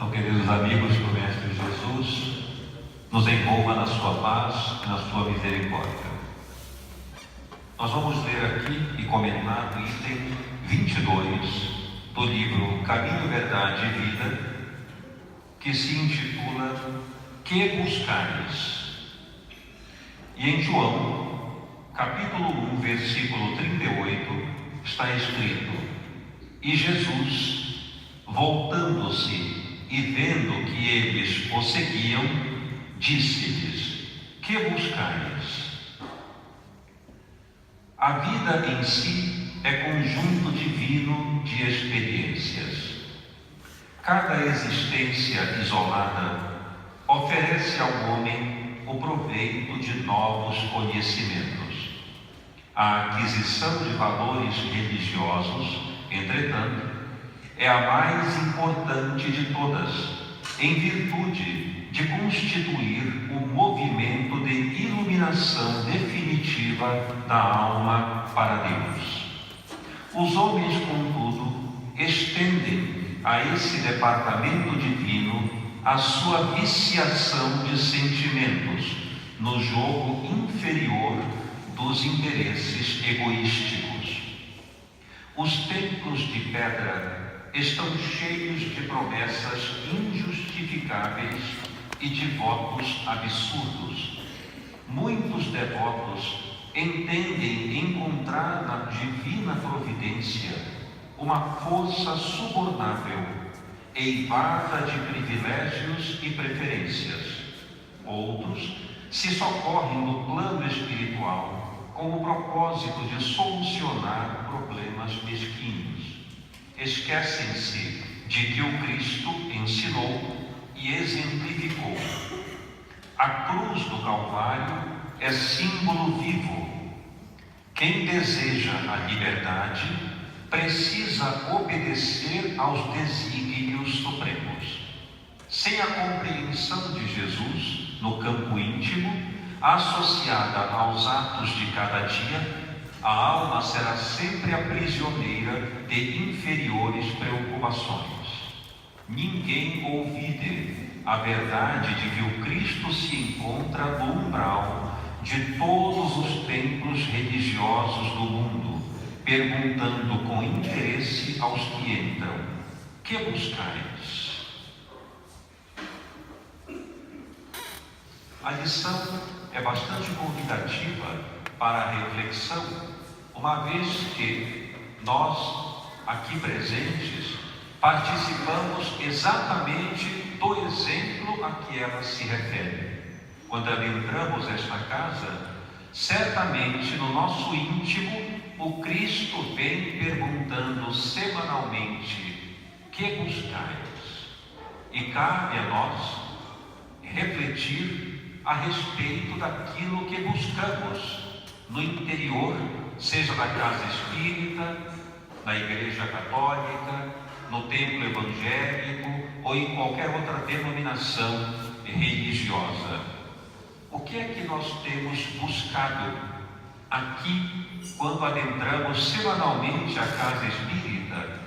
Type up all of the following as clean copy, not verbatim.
Então, queridos amigos, que o Mestre Jesus nos envolva na sua paz e na sua misericórdia. Nós vamos ler aqui e comentar o item 22 do livro Caminho, Verdade e Vida, que se intitula Que Buscais? E em João, capítulo 1, versículo 38, está escrito: E Jesus, voltando-se e vendo que eles o seguiam, disse-lhes: Que buscais? A vida em si é conjunto divino de experiências. Cada existência isolada oferece ao homem o proveito de novos conhecimentos. A aquisição de valores religiosos, entretanto, é a mais importante de todas, em virtude de constituir o movimento de iluminação definitiva da alma para Deus. Os homens, contudo, estendem a esse departamento divino a sua viciação de sentimentos no jogo inferior dos interesses egoísticos. Os templos de pedra estão cheios de promessas injustificáveis e de votos absurdos. Muitos devotos entendem encontrar na divina providência uma força subornável, eivada de privilégios e preferências. Outros se socorrem no plano espiritual com o propósito de solucionar problemas mesquinhos. Esquecem-se de que o Cristo ensinou e exemplificou. A cruz do Calvário é símbolo vivo. Quem deseja a liberdade precisa obedecer aos desígnios supremos. Sem a compreensão de Jesus no campo íntimo, associada aos atos de cada dia, a alma será sempre a prisioneira de inferiores preocupações. Ninguém ouvide a verdade de que o Cristo se encontra no umbral de todos os templos religiosos do mundo, perguntando com interesse aos que entram: Que buscais? A lição é bastante convidativa para a reflexão, uma vez que nós, aqui presentes, participamos exatamente do exemplo a que ela se refere. Quando adentramos esta casa, certamente no nosso íntimo, o Cristo vem perguntando semanalmente: Que buscais? E cabe a nós refletir a respeito daquilo que buscamos no interior, seja da casa espírita, na igreja católica, no templo evangélico ou em qualquer outra denominação religiosa. O que é que nós temos buscado aqui quando adentramos semanalmente a casa espírita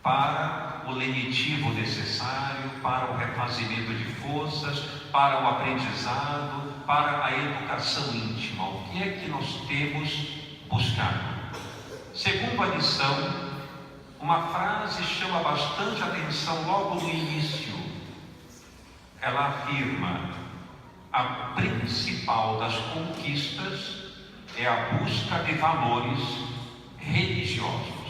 para o lenitivo necessário, para o refazimento de forças, para o aprendizado, para a educação íntima? O que é que nós temos buscado? Segundo a lição, uma frase chama bastante atenção logo no início. Ela afirma: a principal das conquistas é a busca de valores religiosos.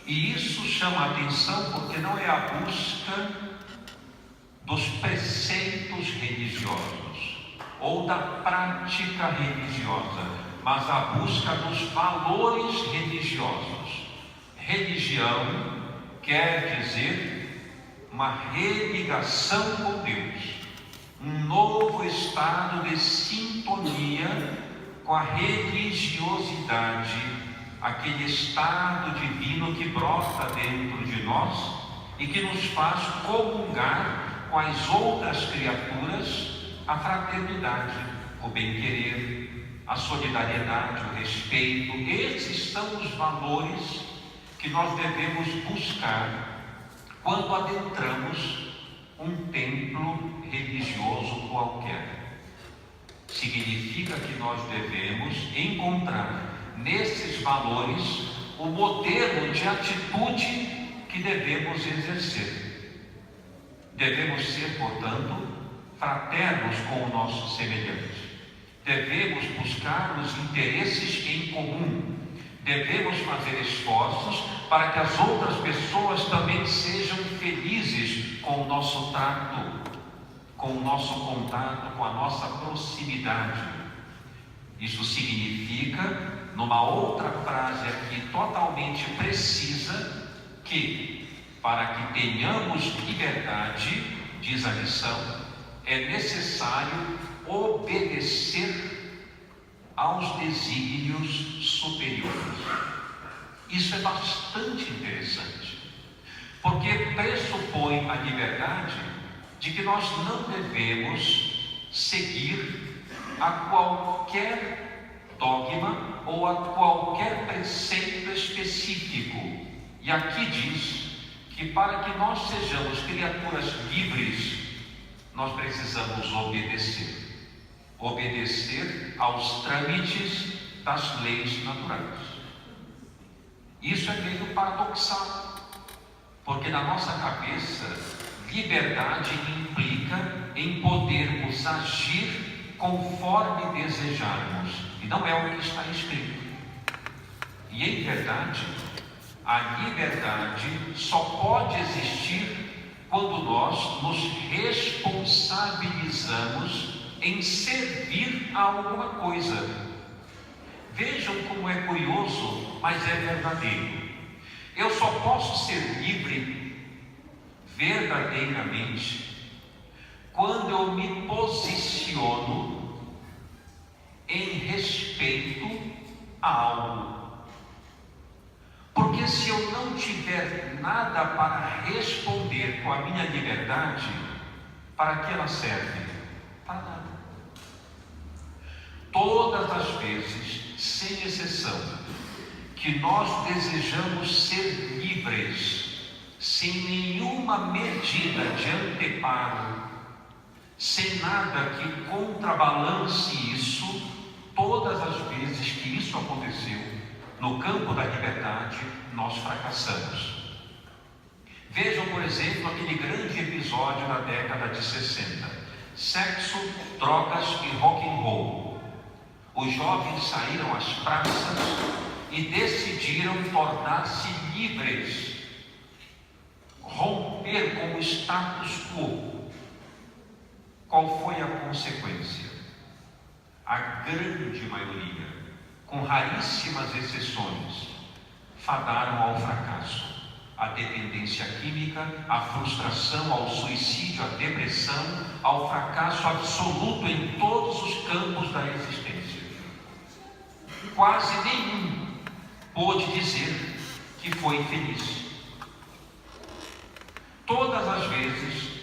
E isso chama a atenção porque não é a busca dos preceitos religiosos ou da prática religiosa, mas a busca dos valores religiosos. Religião quer dizer uma religação com Deus, um novo estado de sintonia com a religiosidade, aquele estado divino que brota dentro de nós e que nos faz comungar com as outras criaturas a fraternidade, o bem-querer, a solidariedade, o respeito. Esses são os valores que nós devemos buscar quando adentramos um templo religioso qualquer. Significa que nós devemos encontrar nesses valores o modelo de atitude que devemos exercer. Devemos ser, portanto, fraternos com o nosso semelhante. Devemos buscar os interesses em comum. Devemos fazer esforços para que as outras pessoas também sejam felizes com o nosso trato, com o nosso contato, com a nossa proximidade. Isso significa, numa outra frase aqui totalmente precisa, que para que tenhamos liberdade, diz a lição, é necessário obedecer aos desígnios superiores. Isso é bastante interessante, porque pressupõe a liberdade de que nós não devemos seguir a qualquer dogma ou a qualquer preceito específico. E aqui diz que para que nós sejamos criaturas livres, nós precisamos obedecer aos trâmites das leis naturais. Isso é meio paradoxal, porque na nossa cabeça, liberdade implica em podermos agir conforme desejarmos, e não é o que está escrito. E em verdade, a liberdade só pode existir quando nós nos responsabilizamos em servir a alguma coisa. Vejam como é curioso, mas é verdadeiro. Eu só posso ser livre verdadeiramente quando eu me posiciono em respeito a algo. Porque se eu não tiver nada para responder com a minha liberdade, para que ela serve? Para nada. Todas as vezes, sem exceção, que nós desejamos ser livres, sem nenhuma medida de anteparo, sem nada que contrabalance isso, todas as vezes que isso aconteceu, no campo da liberdade, nós fracassamos. Vejam, por exemplo, aquele grande episódio da década de 60. Sexo, drogas e rock and roll. Os jovens saíram às praças e decidiram tornar-se livres, romper com o status quo. Qual foi a consequência? A grande maioria, com raríssimas exceções, fadaram ao fracasso, à dependência química, à frustração, ao suicídio, à depressão, ao fracasso absoluto em todos os campos da existência. Quase nenhum pôde dizer que foi feliz. Todas as vezes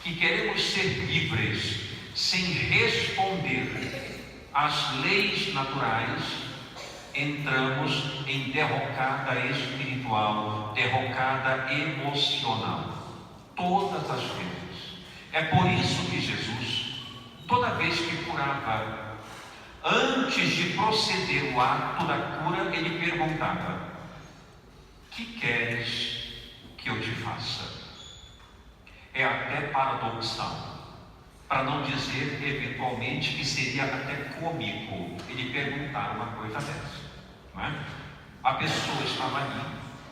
que queremos ser livres sem responder às leis naturais, entramos em derrocada espiritual, derrocada emocional. Todas as vezes. É por isso que Jesus, toda vez que curava, antes de proceder o ato da cura, ele perguntava: que queres que eu te faça? É até paradoxal, para não dizer eventualmente que seria até cômico ele perguntar uma coisa dessa, não é? A pessoa estava ali,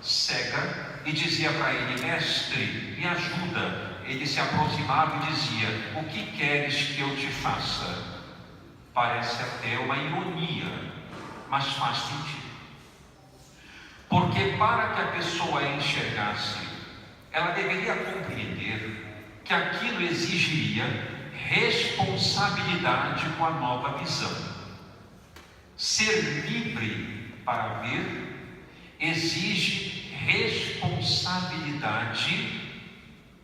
cega, e dizia para ele: mestre, me ajuda. Ele se aproximava e dizia: o que queres que eu te faça? Parece até uma ironia, mas faz sentido. Porque para que a pessoa enxergasse, ela deveria compreender que aquilo exigiria responsabilidade com a nova visão. Ser livre para ver exige responsabilidade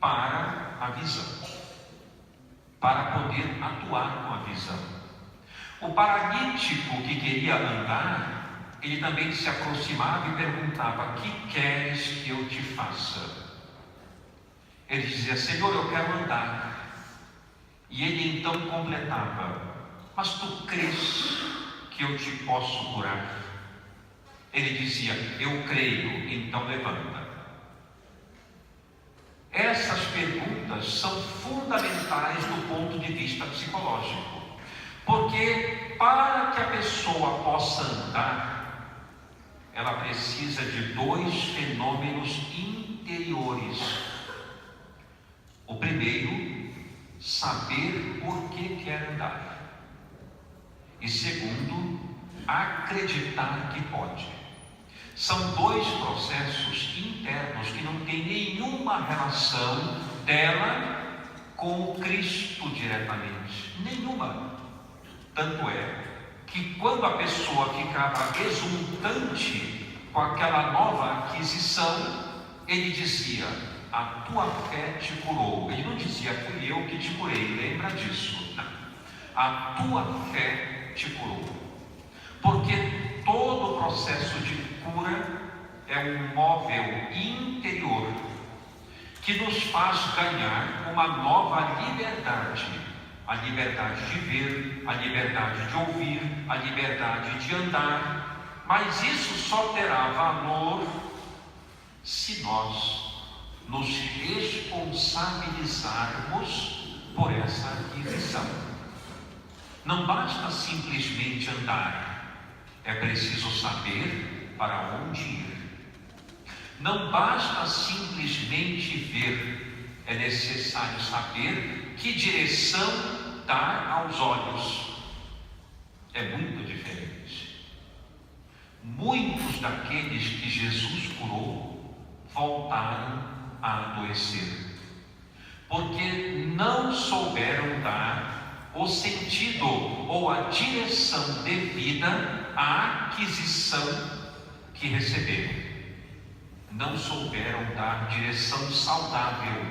para a visão, para poder atuar com a visão. O paralítico que queria andar, ele também se aproximava e perguntava: que queres que eu te faça? Ele dizia: Senhor, eu quero andar. E ele então completava: mas tu crês que eu te posso curar? Ele dizia: eu creio, então levanta. Essas perguntas são fundamentais do ponto de vista psicológico, porque para que a pessoa possa andar, ela precisa de dois fenômenos interiores. O primeiro, saber por que quer andar. E segundo, acreditar que pode. São dois processos internos que não têm nenhuma relação dela com o Cristo diretamente. Nenhuma. Tanto é que quando a pessoa ficava exultante com aquela nova aquisição, ele dizia: a tua fé te curou. Ele não dizia: fui eu que te curei, lembra disso? Não. A tua fé te curou. Porque todo o processo de cura é um móvel interior que nos faz ganhar uma nova liberdade. A liberdade de ver, a liberdade de ouvir, a liberdade de andar. Mas isso só terá valor se nós nos responsabilizarmos por essa aquisição. Não basta simplesmente andar. É preciso saber para onde ir. Não basta simplesmente ver, é necessário saber que direção dar aos olhos. É muito diferente. Muitos daqueles que Jesus curou voltaram a adoecer, porque não souberam dar o sentido ou a direção devida à aquisição que receberam. Não souberam dar direção saudável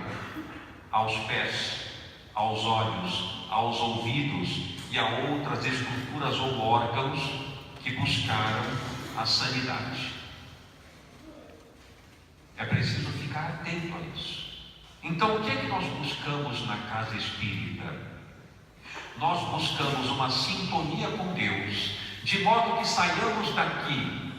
aos pés, aos olhos, aos ouvidos e a outras estruturas ou órgãos que buscaram a sanidade. É preciso ficar atento a isso. Então, o que é que nós buscamos na casa espírita? Nós buscamos uma sintonia com Deus, de modo que saiamos daqui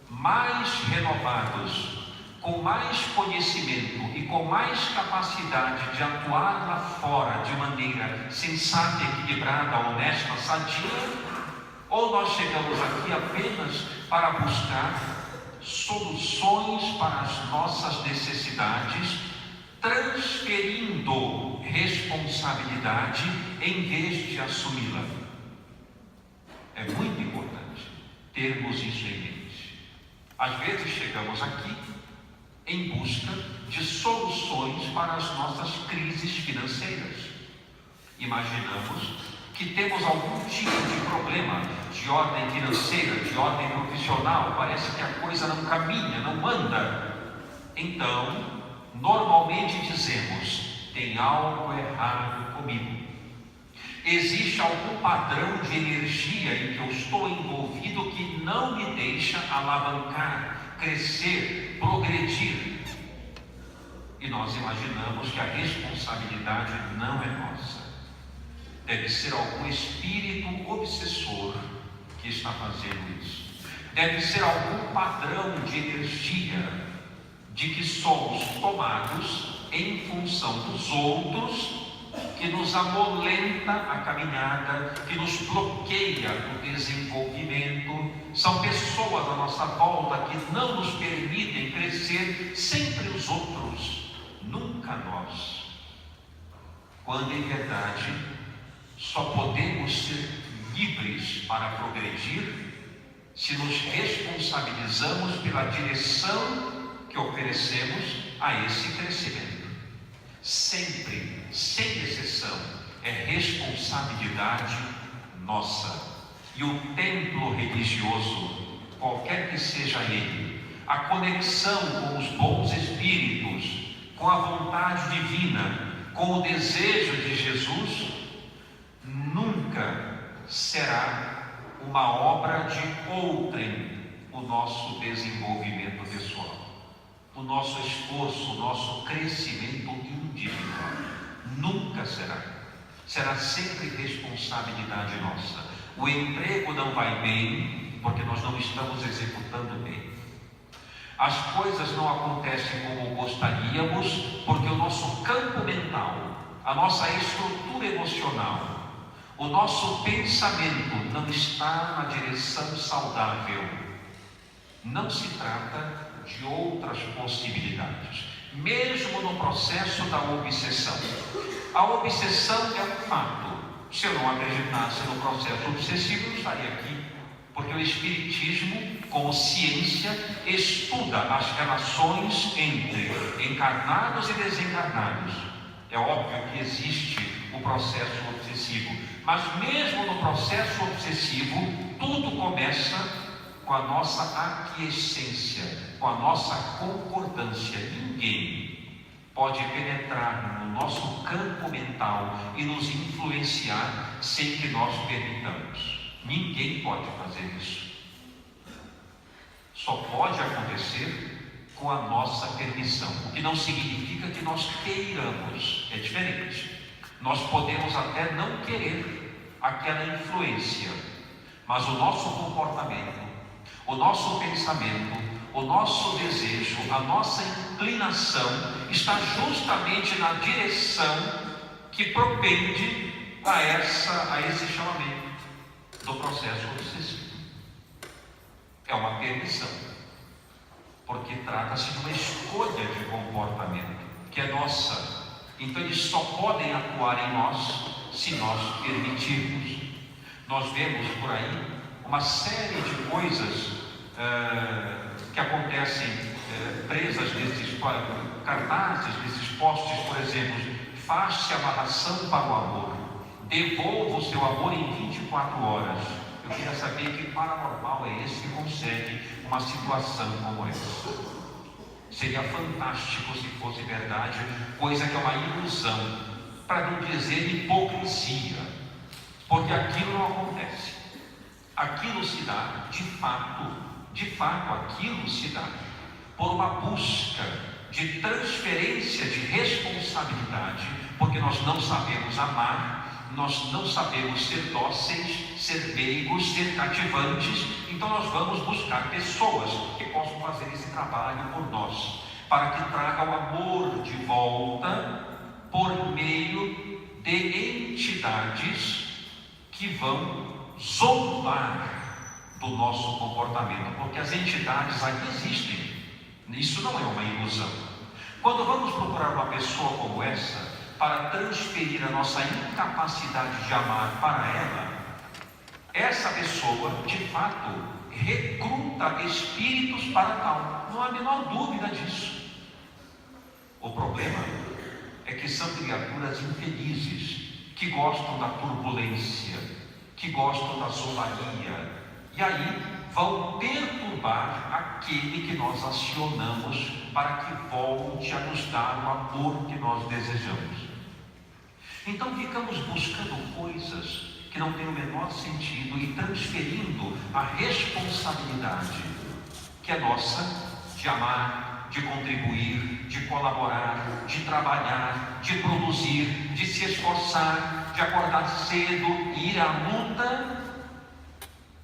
mais renovados, com mais conhecimento e com mais capacidade de atuar lá fora de maneira sensata, equilibrada, honesta, sadia, ou nós chegamos aqui apenas para buscar soluções para as nossas necessidades, transferindo responsabilidade em vez de assumi-la. É muito importante termos isso em mente. Às vezes chegamos aqui em busca de soluções para as nossas crises financeiras. Imaginamos que temos algum tipo de problema de ordem financeira, de ordem profissional, parece que a coisa não caminha, não anda. Então, normalmente dizemos: tem algo errado comigo. Existe algum padrão de energia em que eu estou envolvido que não me deixa alavancar, crescer, progredir. E nós imaginamos que a responsabilidade não é nossa. Deve ser algum espírito obsessor que está fazendo isso. Deve ser algum padrão de energia de que somos tomados em função dos outros, que nos amolenta a caminhada, que nos bloqueia o desenvolvimento. São pessoas à nossa volta que não nos permitem crescer, sempre os outros, nunca nós. Quando em verdade só podemos ser livres para progredir se nos responsabilizamos pela direção que oferecemos a esse crescimento. Sempre, sem exceção, é responsabilidade nossa. E o templo religioso, qualquer que seja ele, a conexão com os bons espíritos, com a vontade divina, com o desejo de Jesus, nunca será uma obra de outrem o nosso desenvolvimento pessoal, o nosso esforço, o nosso crescimento interno. Nunca será. Será sempre responsabilidade nossa. O emprego não vai bem porque nós não estamos executando bem. As coisas não acontecem como gostaríamos porque o nosso campo mental, a nossa estrutura emocional, o nosso pensamento não está na direção saudável. Não se trata de outras possibilidades, mesmo no processo da obsessão. A obsessão é um fato. Se eu não acreditasse no processo obsessivo, eu não estaria aqui, porque o Espiritismo, como ciência, estuda as relações entre encarnados e desencarnados. É óbvio que existe o processo obsessivo, mas mesmo no processo obsessivo, tudo começa com a nossa aquiescência, com a nossa concordância. Ninguém pode penetrar no nosso campo mental e nos influenciar sem que nós permitamos. Ninguém pode fazer isso. Só pode acontecer com a nossa permissão, o que não significa que nós queiramos, é diferente. Nós podemos até não querer aquela influência, mas o nosso comportamento, o nosso pensamento, o nosso desejo, a nossa inclinação está justamente na direção que propende a esse chamamento do processo obsessivo. É uma permissão, porque trata-se de uma escolha de comportamento que é nossa. Então eles só podem atuar em nós se nós permitirmos. Nós vemos por aí uma série de coisas que acontecem presas desses cartazes, desses postes, por exemplo: faça amarração para o amor, devolva o seu amor em 24 horas. Eu queria saber que paranormal é esse que consegue uma situação como essa. Seria fantástico se fosse verdade, coisa que é uma ilusão, para não dizer hipocrisia, porque aquilo não acontece. Aquilo se dá de fato aquilo se dá por uma busca de transferência de responsabilidade, porque nós não sabemos amar, nós não sabemos ser dóceis, ser meigos, ser cativantes. Então nós vamos buscar pessoas que possam fazer esse trabalho por nós, para que traga o amor de volta por meio de entidades que vão zombar do nosso comportamento, porque as entidades aí existem. Isso não é uma ilusão. Quando vamos procurar uma pessoa como essa para transferir a nossa incapacidade de amar para ela, essa pessoa de fato recruta espíritos para tal. Não há a menor dúvida disso. O problema é que são criaturas infelizes, que gostam da turbulência, que gostam da zombaria, e aí vão perturbar aquele que nós acionamos para que volte a nos dar o amor que nós desejamos. Então ficamos buscando coisas que não têm o menor sentido e transferindo a responsabilidade que é nossa de amar, de contribuir, de colaborar, de trabalhar, de produzir, de se esforçar, de acordar cedo e ir à luta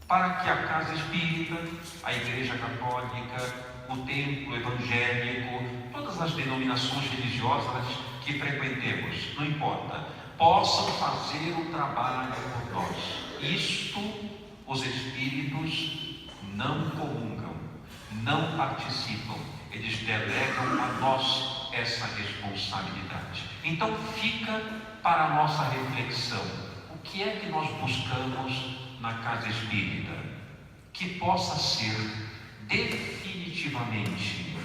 para que a casa espírita, a Igreja Católica, o templo evangélico, todas as denominações religiosas que frequentemos, não importa, possam fazer o trabalho por nós. Isto os espíritos não comungam, não participam, eles delegam a nós essa responsabilidade. Então fica para a nossa reflexão: o que é que nós buscamos na casa espírita? Que possa ser definitivamente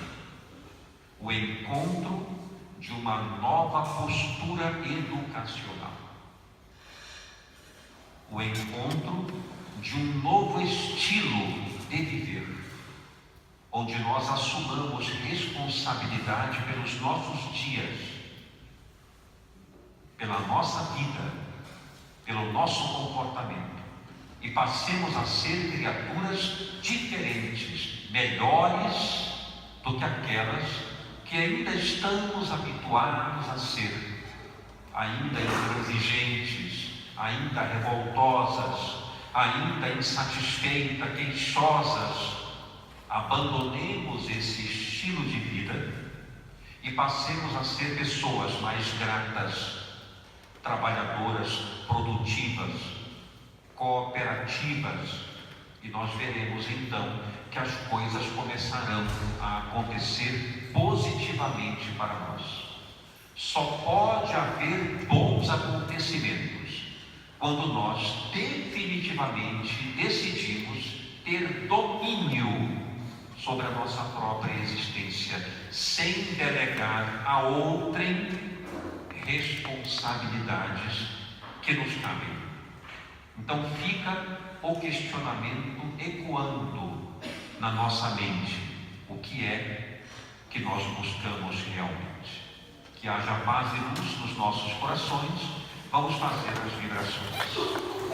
o encontro de uma nova postura educacional, o encontro de um novo estilo de viver, onde nós assumamos responsabilidade pelos nossos dias, pela nossa vida, pelo nosso comportamento, e passemos a ser criaturas diferentes, melhores do que aquelas que ainda estamos habituados a ser. ainda intransigentes, ainda revoltosas, ainda insatisfeitas, queixosas, abandonemos esse estilo de vida e passemos a ser pessoas mais gratas, trabalhadoras, produtivas, cooperativas, e nós veremos então que as coisas começarão a acontecer positivamente para nós. Só pode haver bons acontecimentos quando nós definitivamente decidimos ter domínio sobre a nossa própria existência, sem delegar a outrem responsabilidades que nos cabem. Então fica o questionamento ecoando na nossa mente: o que é que nós buscamos realmente? Que haja paz e luz nos nossos corações. Vamos fazer as vibrações.